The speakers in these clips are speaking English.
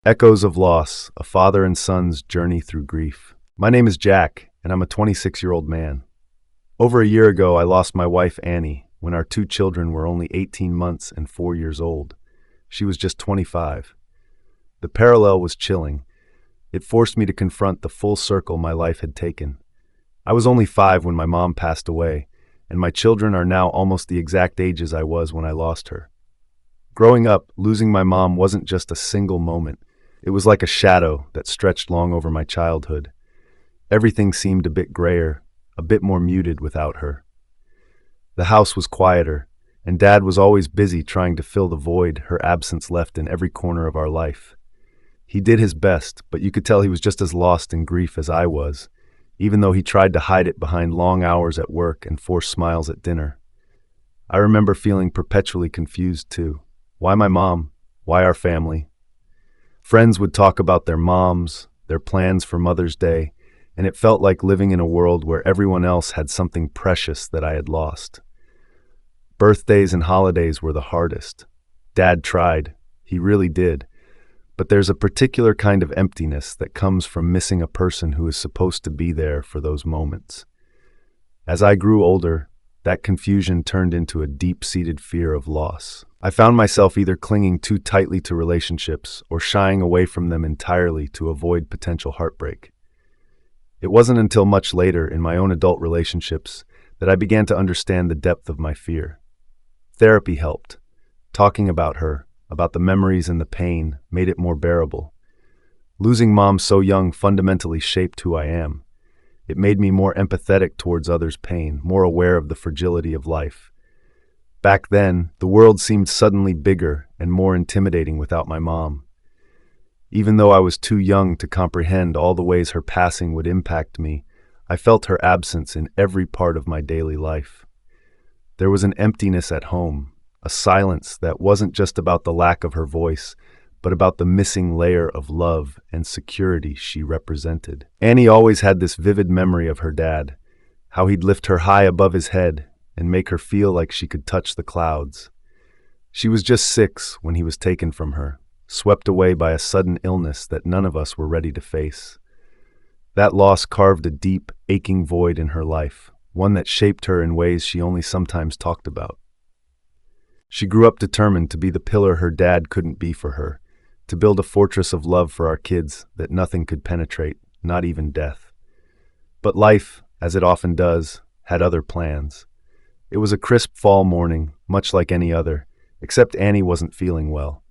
Echoes of Loss, a father and son's journey through grief. My name is Jack, and I'm a 26-year-old man. Over a year ago, I lost my wife, Annie, when our two children were only 18 months and 4 years old. She was just 25. The parallel was chilling. It forced me to confront the full circle my life had taken. I was only 5 when my mom passed away, and my children are now almost the exact ages I was when I lost her. Growing up, losing my mom wasn't just a single moment. It was like a shadow that stretched long over my childhood. Everything seemed a bit grayer, a bit more muted without her. The house was quieter, and Dad was always busy trying to fill the void her absence left in every corner of our life. He did his best, but you could tell he was just as lost in grief as I was, even though he tried to hide it behind long hours at work and forced smiles at dinner. I remember feeling perpetually confused too. Why my mom? Why our family? Friends would talk about their moms, their plans for Mother's Day, and it felt like living in a world where everyone else had something precious that I had lost. Birthdays and holidays were the hardest. Dad tried. He really did. But there's a particular kind of emptiness that comes from missing a person who is supposed to be there for those moments. As I grew older, that confusion turned into a deep-seated fear of loss. I found myself either clinging too tightly to relationships or shying away from them entirely to avoid potential heartbreak. It wasn't until much later in my own adult relationships that I began to understand the depth of my fear. Therapy helped. Talking about her, about the memories and the pain, made it more bearable. Losing Mom so young fundamentally shaped who I am. It made me more empathetic towards others' pain, more aware of the fragility of life. Back then, the world seemed suddenly bigger and more intimidating without my mom. Even though I was too young to comprehend all the ways her passing would impact me, I felt her absence in every part of my daily life. There was an emptiness at home, a silence that wasn't just about the lack of her voice, but about the missing layer of love and security she represented. Annie always had this vivid memory of her dad, how he'd lift her high above his head and make her feel like she could touch the clouds. She was just 6 when he was taken from her, swept away by a sudden illness that none of us were ready to face. That loss carved a deep, aching void in her life, one that shaped her in ways she only sometimes talked about. She grew up determined to be the pillar her dad couldn't be for her, to build a fortress of love for our kids that nothing could penetrate, not even death. But life, as it often does, had other plans. It was a crisp fall morning, much like any other, except Annie wasn't feeling well.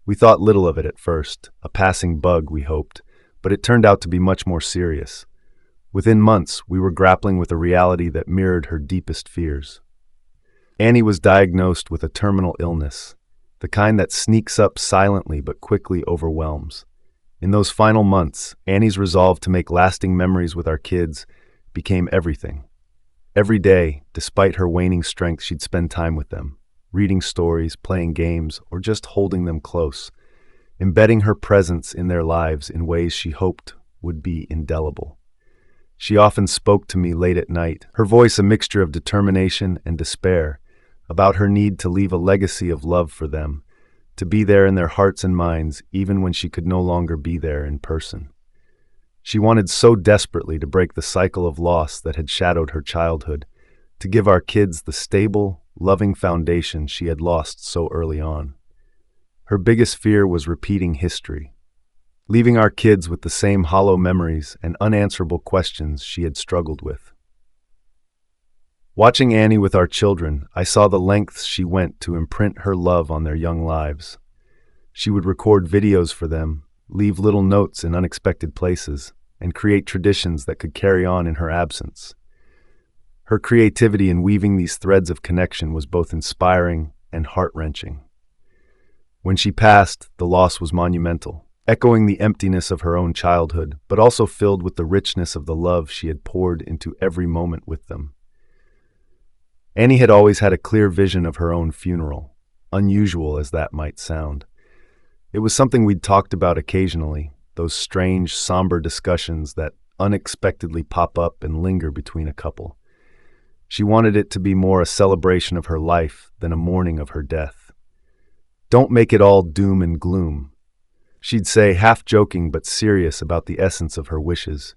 We thought little of it at first, a passing bug, we hoped, but it turned out to be much more serious. Within months, we were grappling with a reality that mirrored her deepest fears. Annie was diagnosed with a terminal illness, the kind that sneaks up silently but quickly overwhelms. In those final months, Annie's resolve to make lasting memories with our kids became everything. Every day, despite her waning strength, she'd spend time with them, reading stories, playing games, or just holding them close, embedding her presence in their lives in ways she hoped would be indelible. She often spoke to me late at night, her voice a mixture of determination and despair, about her need to leave a legacy of love for them, to be there in their hearts and minds even when she could no longer be there in person. She wanted so desperately to break the cycle of loss that had shadowed her childhood, to give our kids the stable, loving foundation she had lost so early on. Her biggest fear was repeating history, leaving our kids with the same hollow memories and unanswerable questions she had struggled with. Watching Annie with our children, I saw the lengths she went to imprint her love on their young lives. She would record videos for them, leave little notes in unexpected places, and create traditions that could carry on in her absence. Her creativity in weaving these threads of connection was both inspiring and heart-wrenching. When she passed, the loss was monumental, echoing the emptiness of her own childhood, but also filled with the richness of the love she had poured into every moment with them. Annie had always had a clear vision of her own funeral, unusual as that might sound. It was something we'd talked about occasionally, those strange, somber discussions that unexpectedly pop up and linger between a couple. She wanted it to be more a celebration of her life than a mourning of her death. Don't make it all doom and gloom. She'd say, half joking but serious about the essence of her wishes.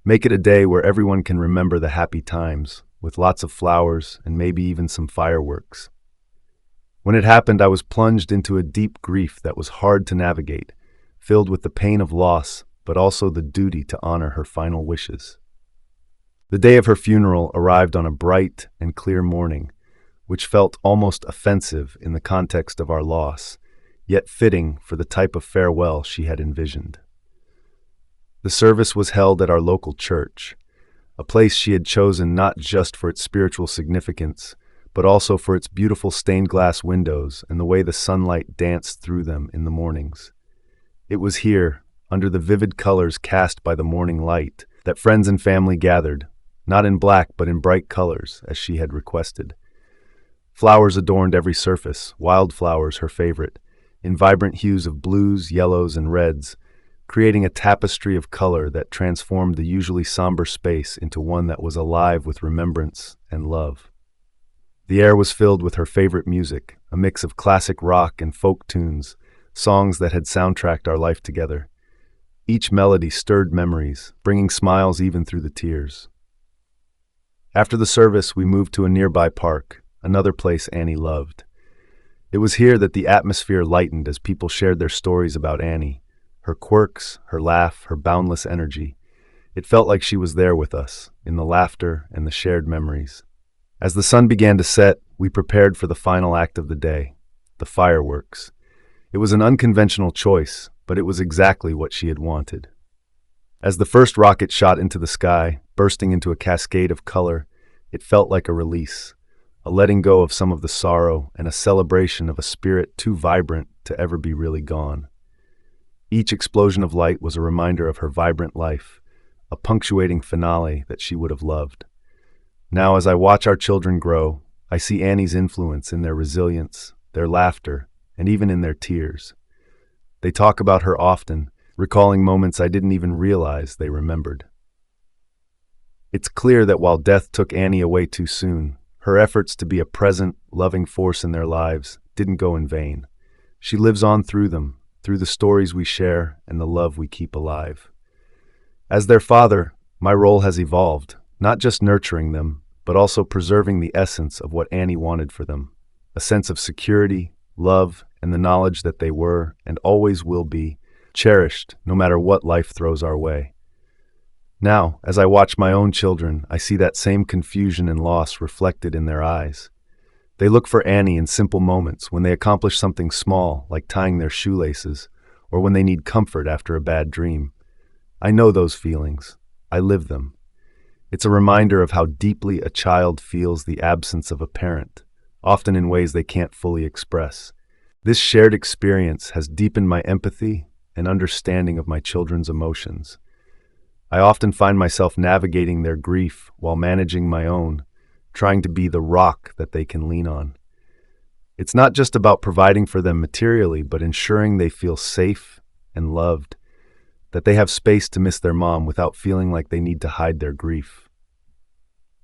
Make it a day where everyone can remember the happy times, with lots of flowers and maybe even some fireworks. When it happened, I was plunged into a deep grief that was hard to navigate, filled with the pain of loss, but also the duty to honor her final wishes. The day of her funeral arrived on a bright and clear morning, which felt almost offensive in the context of our loss, yet fitting for the type of farewell she had envisioned. The service was held at our local church, a place she had chosen not just for its spiritual significance, but also for its beautiful stained glass windows and the way the sunlight danced through them in the mornings. It was here, under the vivid colors cast by the morning light, that friends and family gathered, not in black but in bright colors, as she had requested. Flowers adorned every surface, wildflowers her favorite, in vibrant hues of blues, yellows, and reds, creating a tapestry of color that transformed the usually somber space into one that was alive with remembrance and love. The air was filled with her favorite music, a mix of classic rock and folk tunes, songs that had soundtracked our life together. Each melody stirred memories, bringing smiles even through the tears. After the service, we moved to a nearby park, another place Annie loved. It was here that the atmosphere lightened as people shared their stories about Annie, her quirks, her laugh, her boundless energy. It felt like she was there with us, in the laughter and the shared memories. As the sun began to set, we prepared for the final act of the day, the fireworks. It was an unconventional choice, but it was exactly what she had wanted. As the first rocket shot into the sky, bursting into a cascade of color, it felt like a release, a letting go of some of the sorrow and a celebration of a spirit too vibrant to ever be really gone. Each explosion of light was a reminder of her vibrant life, a punctuating finale that she would have loved. Now, as I watch our children grow, I see Annie's influence in their resilience, their laughter, and even in their tears. They talk about her often, recalling moments I didn't even realize they remembered. It's clear that while death took Annie away too soon, her efforts to be a present, loving force in their lives didn't go in vain. She lives on through them, through the stories we share and the love we keep alive. As their father, my role has evolved, not just nurturing them, but also preserving the essence of what Annie wanted for them, a sense of security, love, and the knowledge that they were, and always will be, cherished no matter what life throws our way. Now, as I watch my own children, I see that same confusion and loss reflected in their eyes. They look for Annie in simple moments when they accomplish something small, like tying their shoelaces, or when they need comfort after a bad dream. I know those feelings. I live them. It's a reminder of how deeply a child feels the absence of a parent, often in ways they can't fully express. This shared experience has deepened my empathy and understanding of my children's emotions. I often find myself navigating their grief while managing my own, trying to be the rock that they can lean on. It's not just about providing for them materially, but ensuring they feel safe and loved, that they have space to miss their mom without feeling like they need to hide their grief.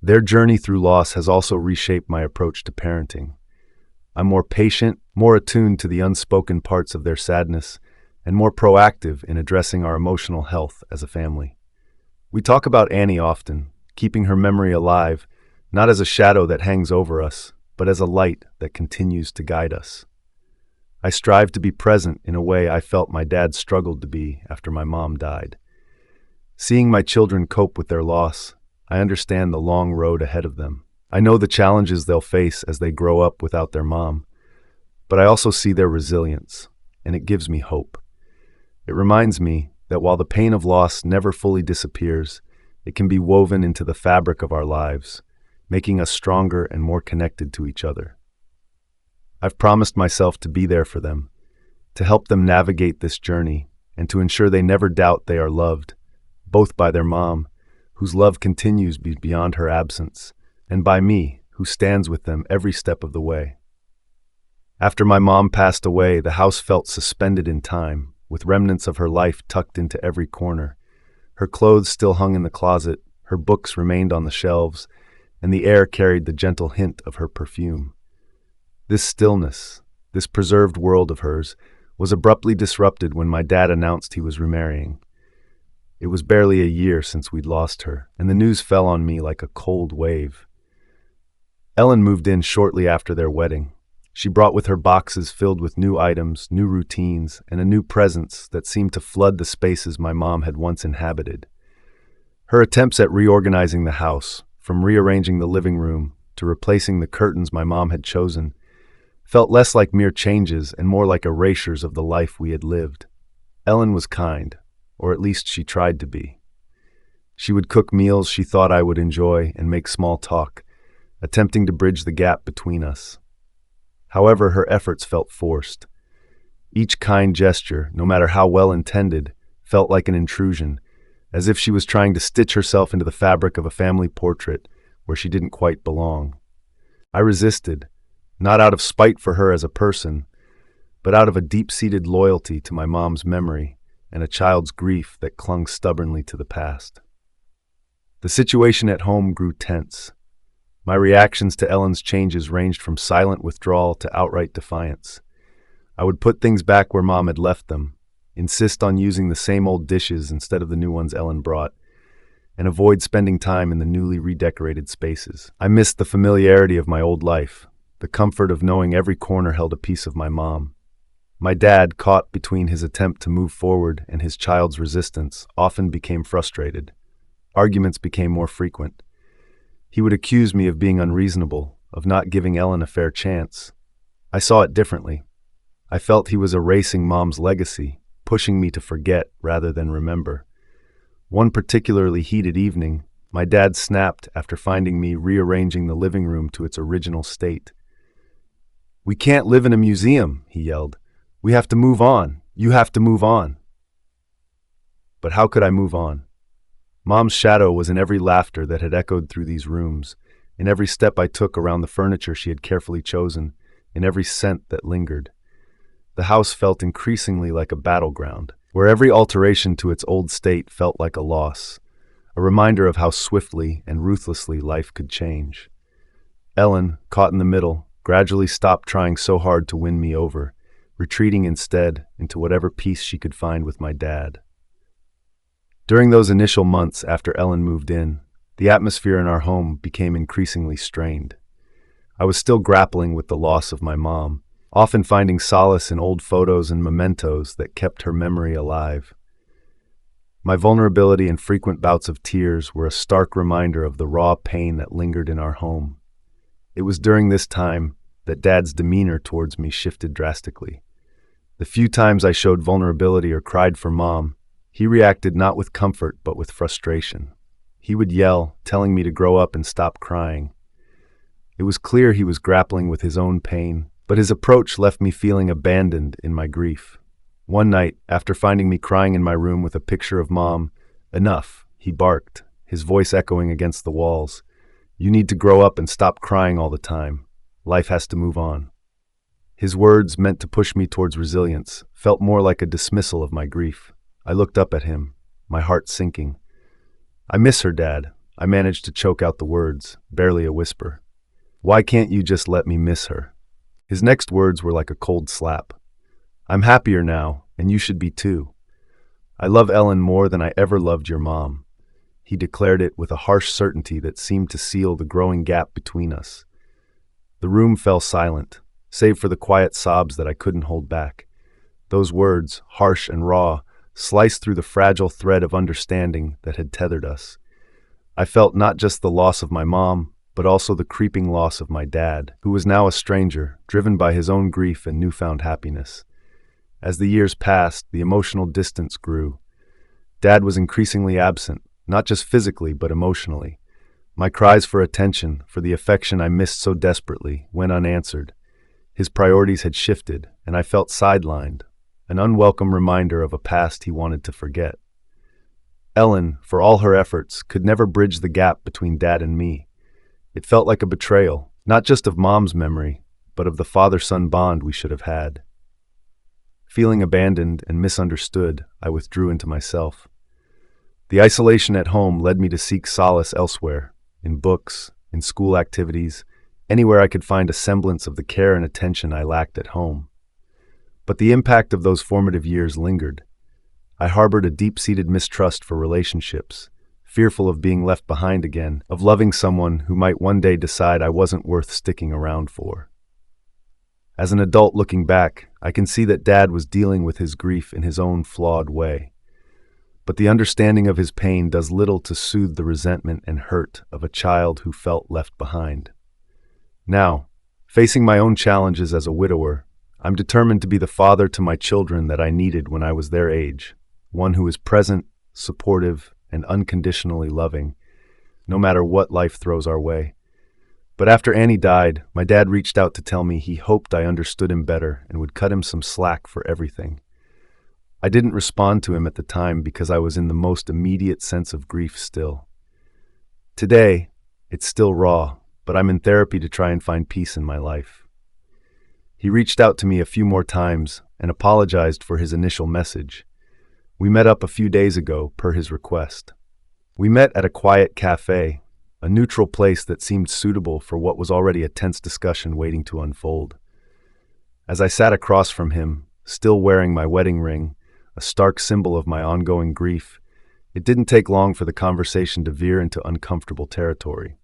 Their journey through loss has also reshaped my approach to parenting. I'm more patient, more attuned to the unspoken parts of their sadness, and more proactive in addressing our emotional health as a family. We talk about Annie often, keeping her memory alive, not as a shadow that hangs over us, but as a light that continues to guide us. I strive to be present in a way I felt my dad struggled to be after my mom died. Seeing my children cope with their loss, I understand the long road ahead of them. I know the challenges they'll face as they grow up without their mom, but I also see their resilience, and it gives me hope. It reminds me that while the pain of loss never fully disappears, it can be woven into the fabric of our lives, making us stronger and more connected to each other. I've promised myself to be there for them, to help them navigate this journey, and to ensure they never doubt they are loved, both by their mom, whose love continues beyond her absence, and by me, who stands with them every step of the way. After my mom passed away, the house felt suspended in time, with remnants of her life tucked into every corner. Her clothes still hung in the closet, her books remained on the shelves, and the air carried the gentle hint of her perfume. This stillness, this preserved world of hers, was abruptly disrupted when my dad announced he was remarrying. It was barely a year since we'd lost her, and the news fell on me like a cold wave. Ellen moved in shortly after their wedding. She brought with her boxes filled with new items, new routines, and a new presence that seemed to flood the spaces my mom had once inhabited. Her attempts at reorganizing the house, from rearranging the living room to replacing the curtains my mom had chosen, felt less like mere changes and more like erasures of the life we had lived. Ellen was kind, or at least she tried to be. She would cook meals she thought I would enjoy and make small talk, attempting to bridge the gap between us. However, her efforts felt forced. Each kind gesture, no matter how well intended, felt like an intrusion, as if she was trying to stitch herself into the fabric of a family portrait where she didn't quite belong. I resisted, not out of spite for her as a person, but out of a deep-seated loyalty to my mom's memory and a child's grief that clung stubbornly to the past. The situation at home grew tense. My reactions to Ellen's changes ranged from silent withdrawal to outright defiance. I would put things back where Mom had left them, insist on using the same old dishes instead of the new ones Ellen brought, and avoid spending time in the newly redecorated spaces. I missed the familiarity of my old life, the comfort of knowing every corner held a piece of my mom. My dad, caught between his attempt to move forward and his child's resistance, often became frustrated. Arguments became more frequent. He would accuse me of being unreasonable, of not giving Ellen a fair chance. I saw it differently. I felt he was erasing Mom's legacy, pushing me to forget rather than remember. One particularly heated evening, my dad snapped after finding me rearranging the living room to its original state. "We can't live in a museum," he yelled. "We have to move on. You have to move on." But how could I move on? Mom's shadow was in every laughter that had echoed through these rooms, in every step I took around the furniture she had carefully chosen, in every scent that lingered. The house felt increasingly like a battleground, where every alteration to its old state felt like a loss, a reminder of how swiftly and ruthlessly life could change. Ellen, caught in the middle, gradually stopped trying so hard to win me over, retreating instead into whatever peace she could find with my dad. During those initial months after Ellen moved in, the atmosphere in our home became increasingly strained. I was still grappling with the loss of my mom, often finding solace in old photos and mementos that kept her memory alive. My vulnerability and frequent bouts of tears were a stark reminder of the raw pain that lingered in our home. It was during this time that Dad's demeanor towards me shifted drastically. The few times I showed vulnerability or cried for Mom, he reacted not with comfort but with frustration. He would yell, telling me to grow up and stop crying. It was clear he was grappling with his own pain, but his approach left me feeling abandoned in my grief. One night, after finding me crying in my room with a picture of Mom, "Enough," he barked, his voice echoing against the walls. "You need to grow up and stop crying all the time. Life has to move on." His words, meant to push me towards resilience, felt more like a dismissal of my grief. I looked up at him, my heart sinking. "I miss her, Dad." I managed to choke out the words, barely a whisper. "Why can't you just let me miss her?" His next words were like a cold slap. "I'm happier now, and you should be too. I love Ellen more than I ever loved your mom." He declared it with a harsh certainty that seemed to seal the growing gap between us. The room fell silent, save for the quiet sobs that I couldn't hold back. Those words, harsh and raw, sliced through the fragile thread of understanding that had tethered us. I felt not just the loss of my mom, but also the creeping loss of my dad, who was now a stranger, driven by his own grief and newfound happiness. As the years passed, the emotional distance grew. Dad was increasingly absent, not just physically, but emotionally. My cries for attention, for the affection I missed so desperately, went unanswered. His priorities had shifted, and I felt sidelined, an unwelcome reminder of a past he wanted to forget. Ellen, for all her efforts, could never bridge the gap between Dad and me. It felt like a betrayal, not just of Mom's memory, but of the father-son bond we should have had. Feeling abandoned and misunderstood, I withdrew into myself. The isolation at home led me to seek solace elsewhere, in books, in school activities, anywhere I could find a semblance of the care and attention I lacked at home. But the impact of those formative years lingered. I harbored a deep-seated mistrust for relationships, fearful of being left behind again, of loving someone who might one day decide I wasn't worth sticking around for. As an adult looking back, I can see that Dad was dealing with his grief in his own flawed way. But the understanding of his pain does little to soothe the resentment and hurt of a child who felt left behind. Now, facing my own challenges as a widower, I'm determined to be the father to my children that I needed when I was their age, one who is present, supportive, and unconditionally loving, no matter what life throws our way. But after Annie died, my dad reached out to tell me he hoped I understood him better and would cut him some slack for everything. I didn't respond to him at the time because I was in the most immediate sense of grief still. Today, it's still raw, but I'm in therapy to try and find peace in my life. He reached out to me a few more times and apologized for his initial message. We met up a few days ago, per his request. We met at a quiet cafe, a neutral place that seemed suitable for what was already a tense discussion waiting to unfold. As I sat across from him, still wearing my wedding ring, a stark symbol of my ongoing grief, it didn't take long for the conversation to veer into uncomfortable territory.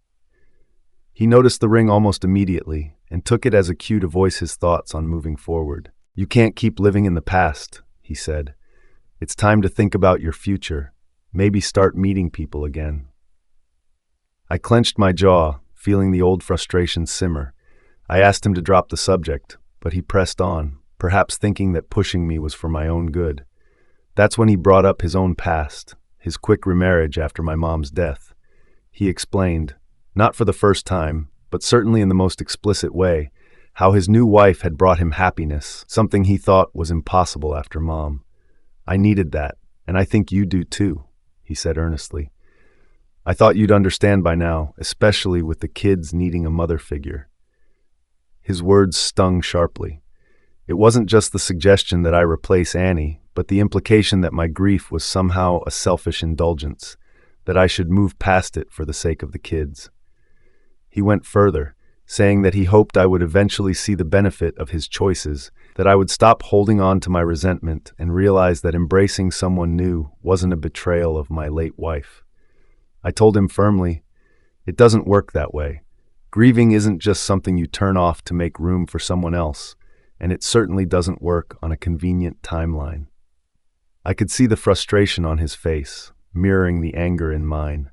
He noticed the ring almost immediately and took it as a cue to voice his thoughts on moving forward. "You can't keep living in the past," he said. "It's time to think about your future, maybe start meeting people again." I clenched my jaw, feeling the old frustration simmer. I asked him to drop the subject, but he pressed on, perhaps thinking that pushing me was for my own good. That's when he brought up his own past, his quick remarriage after my mom's death. He explained, not for the first time, but certainly in the most explicit way, how his new wife had brought him happiness, something he thought was impossible after Mom. "I needed that, and I think you do too," he said earnestly. "I thought you'd understand by now, especially with the kids needing a mother figure." His words stung sharply. It wasn't just the suggestion that I replace Annie, but the implication that my grief was somehow a selfish indulgence, that I should move past it for the sake of the kids. He went further, saying that he hoped I would eventually see the benefit of his choices, that I would stop holding on to my resentment and realize that embracing someone new wasn't a betrayal of my late wife. I told him firmly, "It doesn't work that way. Grieving isn't just something you turn off to make room for someone else, and it certainly doesn't work on a convenient timeline." I could see the frustration on his face, mirroring the anger in mine.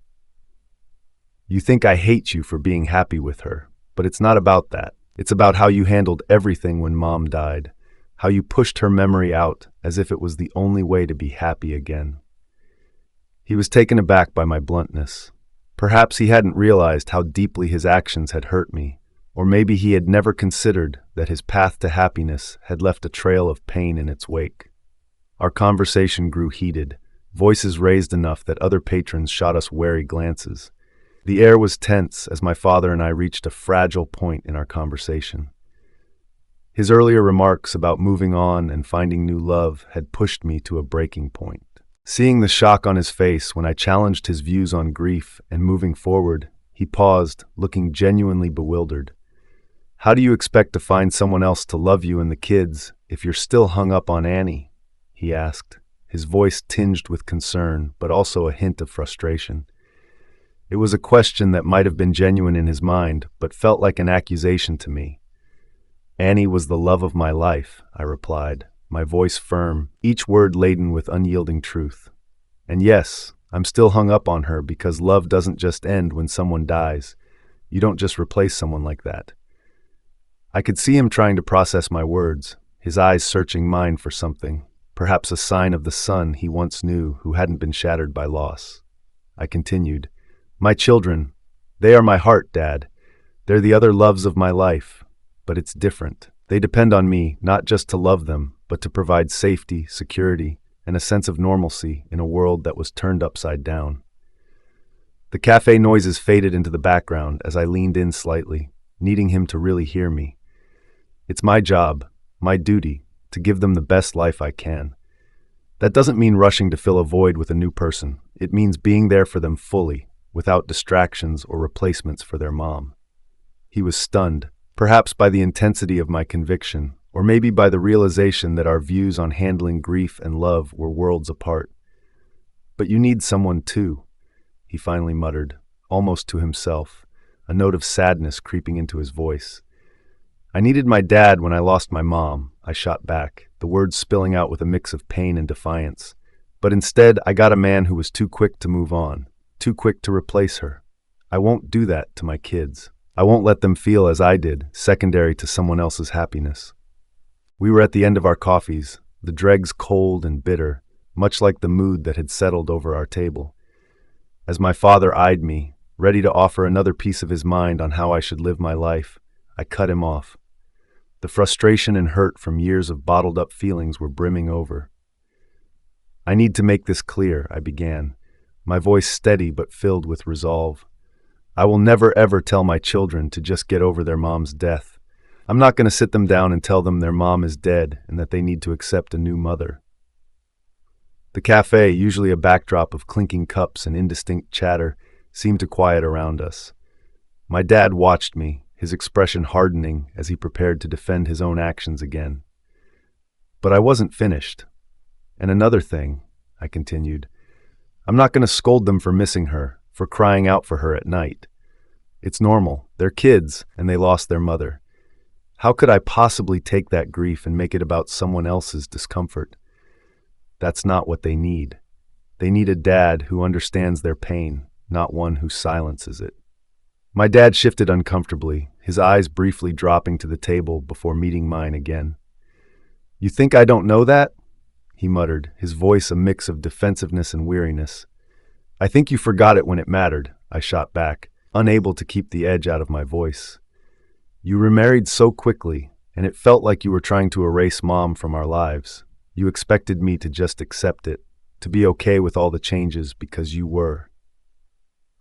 "You think I hate you for being happy with her, but it's not about that. It's about how you handled everything when Mom died, how you pushed her memory out as if it was the only way to be happy again." He was taken aback by my bluntness. Perhaps he hadn't realized how deeply his actions had hurt me, or maybe he had never considered that his path to happiness had left a trail of pain in its wake. Our conversation grew heated, voices raised enough that other patrons shot us wary glances. The air was tense as my father and I reached a fragile point in our conversation. His earlier remarks about moving on and finding new love had pushed me to a breaking point. Seeing the shock on his face when I challenged his views on grief and moving forward, he paused, looking genuinely bewildered. "How do you expect to find someone else to love you and the kids if you're still hung up on Annie?" he asked, his voice tinged with concern, but also a hint of frustration. It was a question that might have been genuine in his mind, but felt like an accusation to me. "Annie was the love of my life," I replied, my voice firm, each word laden with unyielding truth. "And yes, I'm still hung up on her because love doesn't just end when someone dies. You don't just replace someone like that." I could see him trying to process my words, his eyes searching mine for something, perhaps a sign of the son he once knew who hadn't been shattered by loss. I continued, "My children, they are my heart, Dad. They're the other loves of my life, but it's different. They depend on me not just to love them, but to provide safety, security, and a sense of normalcy in a world that was turned upside down." The cafe noises faded into the background as I leaned in slightly, needing him to really hear me. It's my job, my duty, to give them the best life I can. That doesn't mean rushing to fill a void with a new person. It means being there for them fully, without distractions or replacements for their mom. He was stunned, perhaps by the intensity of my conviction, Or maybe by the realization that our views on handling grief and love were worlds apart. "But you need someone too," he finally muttered, almost to himself, a note of sadness creeping into his voice. "I needed my dad when I lost my mom," I shot back, the words spilling out with a mix of pain and defiance. "But instead, I got a man who was too quick to move on, too quick to replace her. I won't do that to my kids. I won't let them feel as I did, secondary to someone else's happiness." We were at the end of our coffees, the dregs cold and bitter, much like the mood that had settled over our table. As my father eyed me, ready to offer another piece of his mind on how I should live my life, I cut him off. The frustration and hurt from years of bottled-up feelings were brimming over. "I need to make this clear," I began, my voice steady but filled with resolve. "I will never ever tell my children to just get over their mom's death. I'm not going to sit them down and tell them their mom is dead and that they need to accept a new mother." The cafe, usually a backdrop of clinking cups and indistinct chatter, seemed to quiet around us. My dad watched me, his expression hardening as he prepared to defend his own actions again. But I wasn't finished. "And another thing," I continued, "I'm not going to scold them for missing her, for crying out for her at night. It's normal. They're kids, and they lost their mother. How could I possibly take that grief and make it about someone else's discomfort? That's not what they need. They need a dad who understands their pain, not one who silences it." My dad shifted uncomfortably, his eyes briefly dropping to the table before meeting mine again. "You think I don't know that?" he muttered, his voice a mix of defensiveness and weariness. "I think you forgot it when it mattered," I shot back, unable to keep the edge out of my voice. "You remarried so quickly, and it felt like you were trying to erase Mom from our lives. You expected me to just accept it, to be okay with all the changes because you were."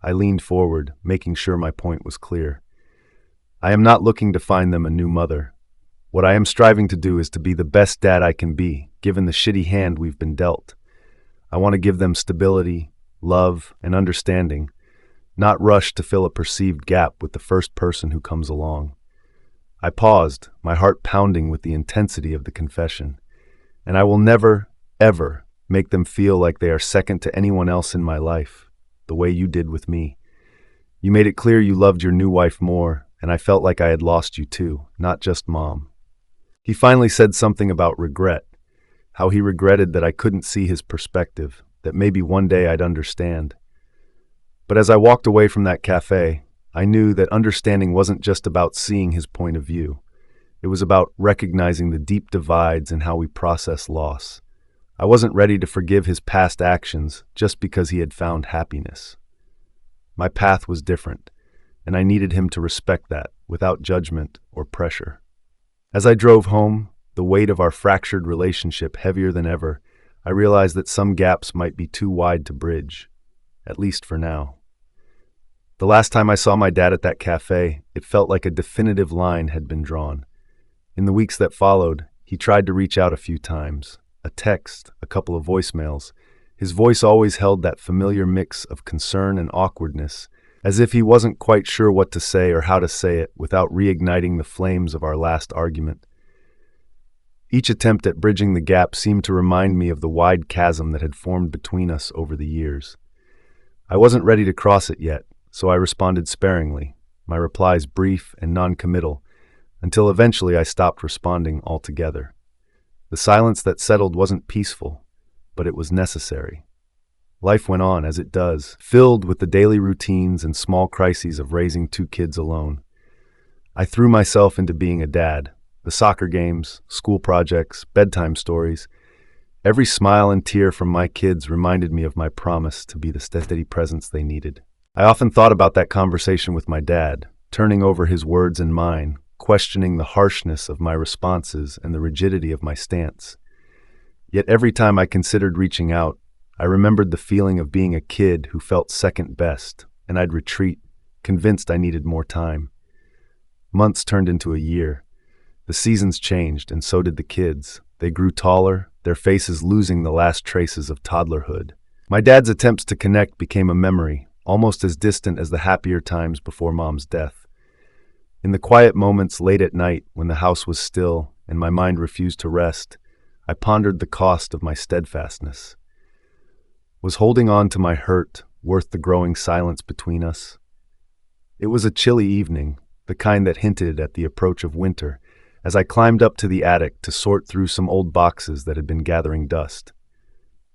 I leaned forward, making sure my point was clear. "I am not looking to find them a new mother. What I am striving to do is to be the best dad I can be, given the shitty hand we've been dealt. I want to give them stability, love, and understanding, not rush to fill a perceived gap with the first person who comes along." I paused, my heart pounding with the intensity of the confession. "And I will never, ever make them feel like they are second to anyone else in my life, the way you did with me. You made it clear you loved your new wife more, and I felt like I had lost you too, not just Mom." He finally said something about regret, how he regretted that I couldn't see his perspective, that maybe one day I'd understand. But as I walked away from that cafe, I knew that understanding wasn't just about seeing his point of view. It was about recognizing the deep divides in how we process loss. I wasn't ready to forgive his past actions just because he had found happiness. My path was different, and I needed him to respect that, without judgment or pressure. As I drove home, the weight of our fractured relationship heavier than ever, I realized that some gaps might be too wide to bridge, at least for now. The last time I saw my dad at that cafe, it felt like a definitive line had been drawn. In the weeks that followed, he tried to reach out a few times, a text, a couple of voicemails. His voice always held that familiar mix of concern and awkwardness, as if he wasn't quite sure what to say or how to say it without reigniting the flames of our last argument. Each attempt at bridging the gap seemed to remind me of the wide chasm that had formed between us over the years. I wasn't ready to cross it yet, so I responded sparingly, my replies brief and non-committal, until eventually I stopped responding altogether. The silence that settled wasn't peaceful, but it was necessary. Life went on as it does, filled with the daily routines and small crises of raising two kids alone. I threw myself into being a dad. The soccer games, school projects, bedtime stories. Every smile and tear from my kids reminded me of my promise to be the steady presence they needed. I often thought about that conversation with my dad, turning over his words and mine, questioning the harshness of my responses and the rigidity of my stance. Yet every time I considered reaching out, I remembered the feeling of being a kid who felt second best, and I'd retreat, convinced I needed more time. Months turned into a year. The seasons changed, and so did the kids. They grew taller, their faces losing the last traces of toddlerhood. My dad's attempts to connect became a memory, almost as distant as the happier times before Mom's death. In the quiet moments late at night, when the house was still and my mind refused to rest, I pondered the cost of my steadfastness. Was holding on to my hurt worth the growing silence between us? It was a chilly evening, the kind that hinted at the approach of winter, as I climbed up to the attic to sort through some old boxes that had been gathering dust.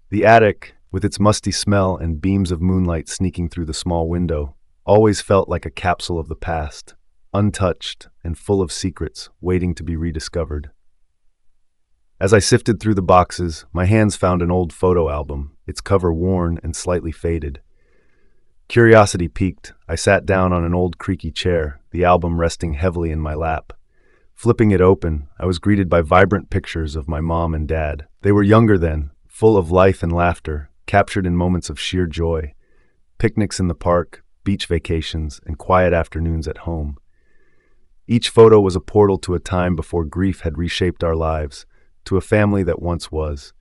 The attic, with its musty smell and beams of moonlight sneaking through the small window, always felt like a capsule of the past, untouched and full of secrets waiting to be rediscovered. As I sifted through the boxes, my hands found an old photo album, its cover worn and slightly faded. Curiosity piqued, I sat down on an old creaky chair, the album resting heavily in my lap. Flipping it open, I was greeted by vibrant pictures of my mom and dad. They were younger then, full of life and laughter, captured in moments of sheer joy. Picnics in the park, beach vacations, and quiet afternoons at home. Each photo was a portal to a time before grief had reshaped our lives, to a family that once was.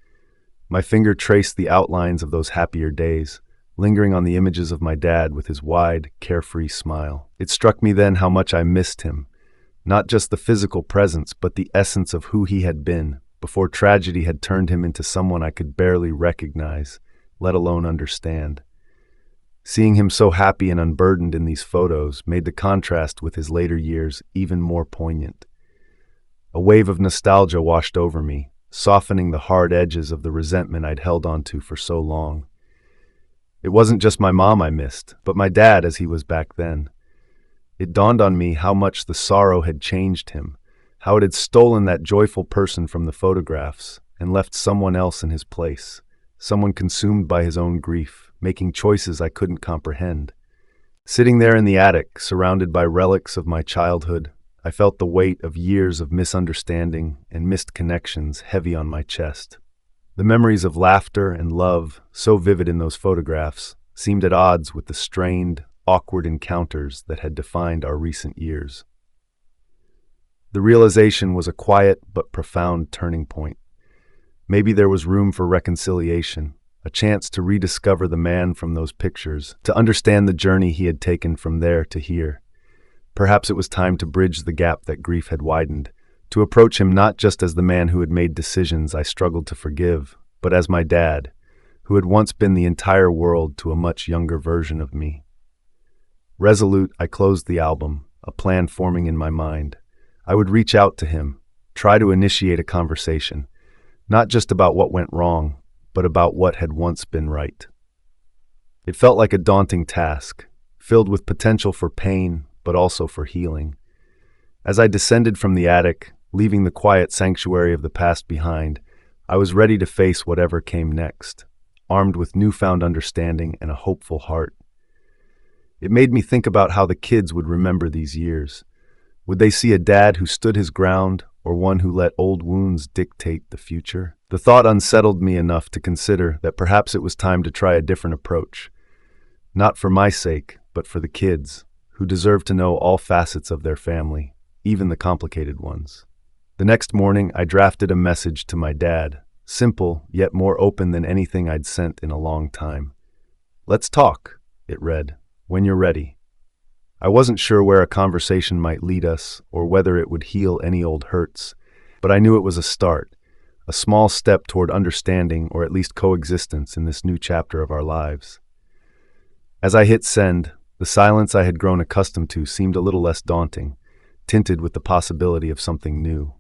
My finger traced the outlines of those happier days, lingering on the images of my dad with his wide, carefree smile. It struck me then how much I missed him, not just the physical presence, but the essence of who he had been, before tragedy had turned him into someone I could barely recognize, let alone understand. Seeing him so happy and unburdened in these photos made the contrast with his later years even more poignant. A wave of nostalgia washed over me, softening the hard edges of the resentment I'd held onto for so long. It wasn't just my mom I missed, but my dad as he was back then. It dawned on me how much the sorrow had changed him, how it had stolen that joyful person from the photographs and left someone else in his place, someone consumed by his own grief, making choices I couldn't comprehend. Sitting there in the attic, surrounded by relics of my childhood, I felt the weight of years of misunderstanding and missed connections heavy on my chest. The memories of laughter and love, so vivid in those photographs, seemed at odds with the strained, awkward encounters that had defined our recent years. The realization was a quiet but profound turning point. Maybe there was room for reconciliation, a chance to rediscover the man from those pictures, to understand the journey he had taken from there to here. Perhaps it was time to bridge the gap that grief had widened, to approach him not just as the man who had made decisions I struggled to forgive, but as my dad, who had once been the entire world to a much younger version of me. Resolute, I closed the album, a plan forming in my mind. I would reach out to him, try to initiate a conversation, not just about what went wrong, but about what had once been right. It felt like a daunting task, filled with potential for pain, but also for healing. As I descended from the attic, leaving the quiet sanctuary of the past behind, I was ready to face whatever came next, armed with newfound understanding and a hopeful heart. It made me think about how the kids would remember these years. Would they see a dad who stood his ground, or one who let old wounds dictate the future? The thought unsettled me enough to consider that perhaps it was time to try a different approach. Not for my sake, but for the kids, who deserve to know all facets of their family, even the complicated ones. The next morning, I drafted a message to my dad, simple yet more open than anything I'd sent in a long time. "Let's talk," it read, "when you're ready." I wasn't sure where a conversation might lead us or whether it would heal any old hurts, but I knew it was a start, a small step toward understanding or at least coexistence in this new chapter of our lives. As I hit send, the silence I had grown accustomed to seemed a little less daunting, tinted with the possibility of something new.